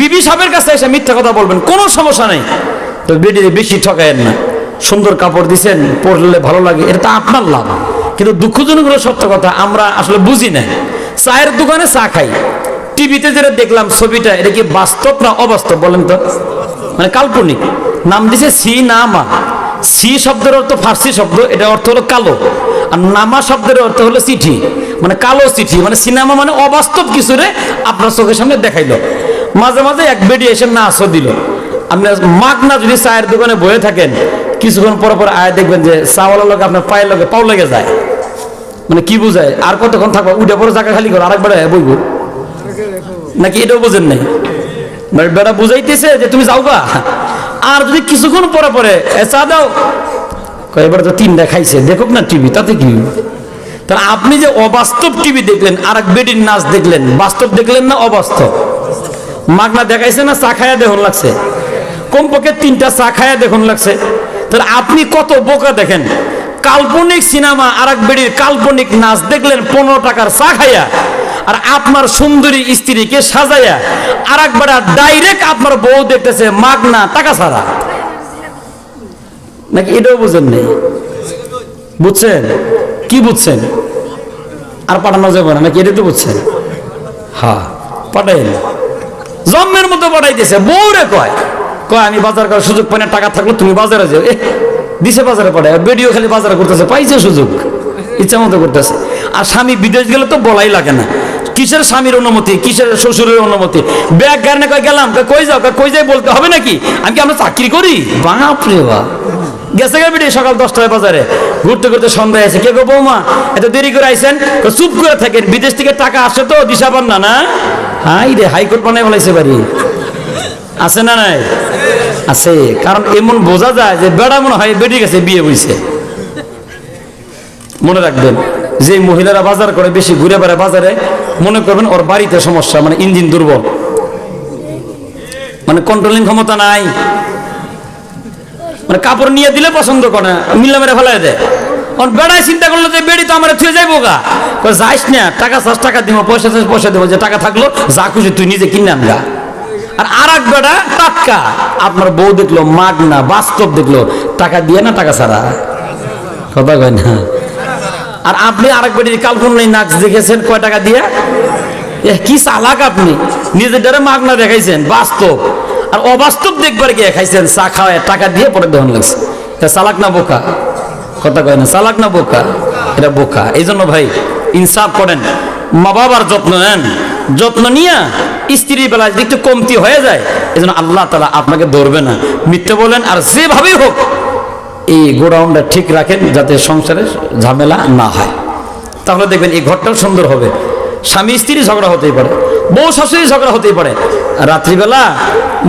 বিবি সাহেবের কাছে এসে মিথ্যা কথা বলবেন, কোনো সমস্যা নেই, তো বেডিতে বেশি ঠকায়েন না। সুন্দর কাপড় দিচ্ছেন, পরলে ভালো লাগে, এটা তো আপনার লাভ। কিন্তু দুঃখজনক হলো সত্য কথা, আমরা আসলে বুঝি না। চায়ের দোকানে চা খাই, টিভিতে যেটা দেখলাম ছবিটা, এটা কি বাস্তব না অবাস্তব বলেন তো? মানে কাল্পনিক। নাম দিছে সিনামা। সি শব্দের অর্থ ফার্সি শব্দ, এটা অর্থ হলো কালো, আর নামা শব্দের অর্থ হলো চিঠি, মানে কালো চিঠি। মানে সিনেমা মানে অবাস্তব কিছু রে আপনার চোখের সামনে দেখাইলো। মাঝে মাঝে এক বেডি এসে নাচও দিল। আপনি মাগ না যদি চায়ের দোকানে বয়ে থাকেন, কিছুক্ষণ পর পর আয় দেখবেন যে চাওয়ালার লোক আপনার পায়ের লোকে পাও লেগে যায়। মানে কি বুঝায়, আর কতক্ষণ থাকবো, উঠে পরে জায়গা খালি করো, আরেকবার বইব নাকি, এটাও বুঝেন নাই? বেটা বুঝাইতেছে যে তুমি যাওগা, আর যদি কিছুক্ষণ পরে পরে চা দাও, এবার তো তিনটা খাইছে, দেখুক না টিভি, তাতে কি? তাহলে আপনি যে অবাস্তব টিভি দেখলেন, আর এক বেডির নাচ দেখলেন, বাস্তব দেখলেন না অবাস্তব? মাগনা দেখাইছে না চা খায়া দেখুন লাগছে, কমপক্ষে 3টা চা খায়া দেখুন লাগছে। তাহলে আপনি কত বোকা দেখেন, কাল্পনিক সিনেমা আর এক বেডির কাল্পনিক নাচ দেখলেন 15 টাকার চা খাইয়া, আর আপনার সুন্দরী স্ত্রীকে সাজাইয়া আর একবার ডাইরেক্ট আপনার বউ দেখতেছে মাগনা টাকা ছাড়া। নাকি এটাও বুঝেন নেই? বুঝছেন? কি বুঝছেন? আর পাঠানো যাবে না নাকি, এটা তো বুঝছেন? হ্যাঁ, পাঠাইন জম্মের মতো পাঠাইতেছে। বউরে কয় কয় আমি বাজার করার সুযোগ পাই না, টাকা থাকলো তুমি বাজারে যাও। দিছে বাজারে পাঠায়, বেডিও খালি বাজারে করতেছে, পাইছে সুযোগ, ইচ্ছা মতো করতেছে। আর স্বামী বিদেশ গেলে তো বলাই লাগে না, কিসের স্বামীর অনুমতি, কিসের শ্বশুরের অনুমতি। ব্যাগ গাড়ি কয় গেলাম, কই যাও, কই যাই বলতে হবে নাকি, আমি কি আমরা চাকরি করি? বাপরে বাপ, গেছে গা বেটি সকাল 10টায় বাজারে, ঘুরতে ঘুরতে সন্ধ্যায় আছে। কে গো বৌমা এত দেরি করে আইছেন? চুপ করে থাকেন, বিদেশ থেকে টাকা আসে তো দিশা পান না। না হাই রে, হাইকোর্ট বানাই বলাইছে বাড়ি, আছে না নাই? আছে, কারণ এমন বোঝা যায় যে বেড়া মনে হয় বেটি গেছে বিয়ে হইছে। মনে রাখবেন, যে মহিলারা বাজার করে বেশি ঘুরে বেড়ায় বাজারে, মনে করবেন ওর বাড়িতে সমস্যা, মানে ইঞ্জিন দুর্বল, মানে কন্ট্রোলিং ক্ষমতা নাই, মানে কাপড় নিয়ে দিলে পছন্দ করে না, মিল্লা মেরে ফেলাই দেয়। বেড়ায় চিন্তা করলো যে বেড়ি তো আমার থুয়ে যাইবো গা, যাইস না, টাকা চাস টাকা দিব, পয়সা চাস পয়সা দেবো, যে টাকা থাকলো যা খুশি তুই নিজে কিনে আনগা। আর এক বেড়া টাটকা, আপনার বউ দেখলো মাগনা, বাস্তব দেখলো, টাকা দিয়ে না টাকা ছাড়া, কথা কয় না। আর আপনি আরেক বেটির কাল্পনিক নাচ দেখেছেন কয় টাকা দিয়ে, কি চালাক আপনি, নিজের দ্বারা মাগনা দেখাইছেন বাস্তব, আর অবাস্তব দেখবার গিয়ে খাইছেন চা খাওয়ায় টাকা দিয়ে, পরে দেহন লাগছে। চালাক না বোকা, কথা কয় না, চালাক না বোকা, এটা বোকা। এই জন্য ভাই ইনসাফ করেন, মা বাবার যত্ন নেন, যত্ন নিয়ে স্ত্রীর বেলায় যদি একটু কমতি হয়ে যায়, এই জন্য আল্লাহ তাআলা আপনাকে ধরবে না। মিথ্যে বলেন আর যেভাবেই হোক এই গোডাউনটা ঠিক রাখেন, যাতে সংসারে ঝামেলা না হয়, তাহলে দেখবেন এই ঘরটাও সুন্দর হবে। স্বামী স্ত্রী ঝগড়া হতেই পারে, বউ শাশুড়ি ঝগড়া হতেই পারে, রাত্রিবেলা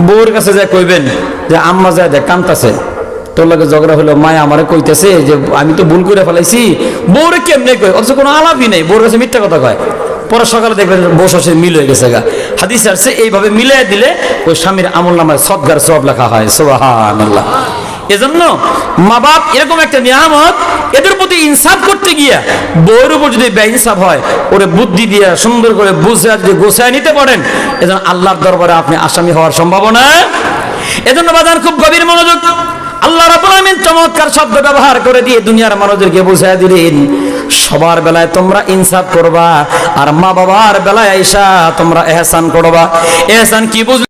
বউর কাছে যায় কইবেন যে আম্মা যায় দেখ কান্তাছে, তোর লাগে ঝগড়া হলো, মায়া আমারে কইতেছে যে আমি তো ভুল করে ফেলাইছি। বউরে কেমনে কই, অথচ কোনো আলাপই নেই, বউর কাছে মিথ্যা কথা কয়। পরে সকালে দেখবেন বউ শাশুড়ি মিল হয়ে গেছে গা। হাদিস আসছে এইভাবে মিলিয়ে দিলে ওই স্বামীর আমল নামায় সদগার সওয়াব লেখা হয়। সুবহানাল্লাহ। এজন্য মা বাপ এরকম একটা নিয়ামত, এদের প্রতি ইনসাফ করতে গিয়া বউয়ের উপর যদি বেইনসাফ হয়, ওরে বুদ্ধি দিয়ে সুন্দর করে বুঝে যদি গোছায় নিতে পারেন, এজন্য আল্লাহর দরবারে আপনি আসামি হওয়ার সম্ভাবনা। এজন্য বাজার খুব গভীর মনোযোগ, আল্লাহ রাব্বুল আলামিন চমৎকার শব্দ ব্যবহার করে দিয়ে দুনিয়ার মানুষদেরকে বুঝায় দিলেন, সবার বেলায় তোমরা ইনসাফ করবা, আর মা বাবার বেলায় আইসা তোমরা ইহসান করবা। ইহসান কি বুঝ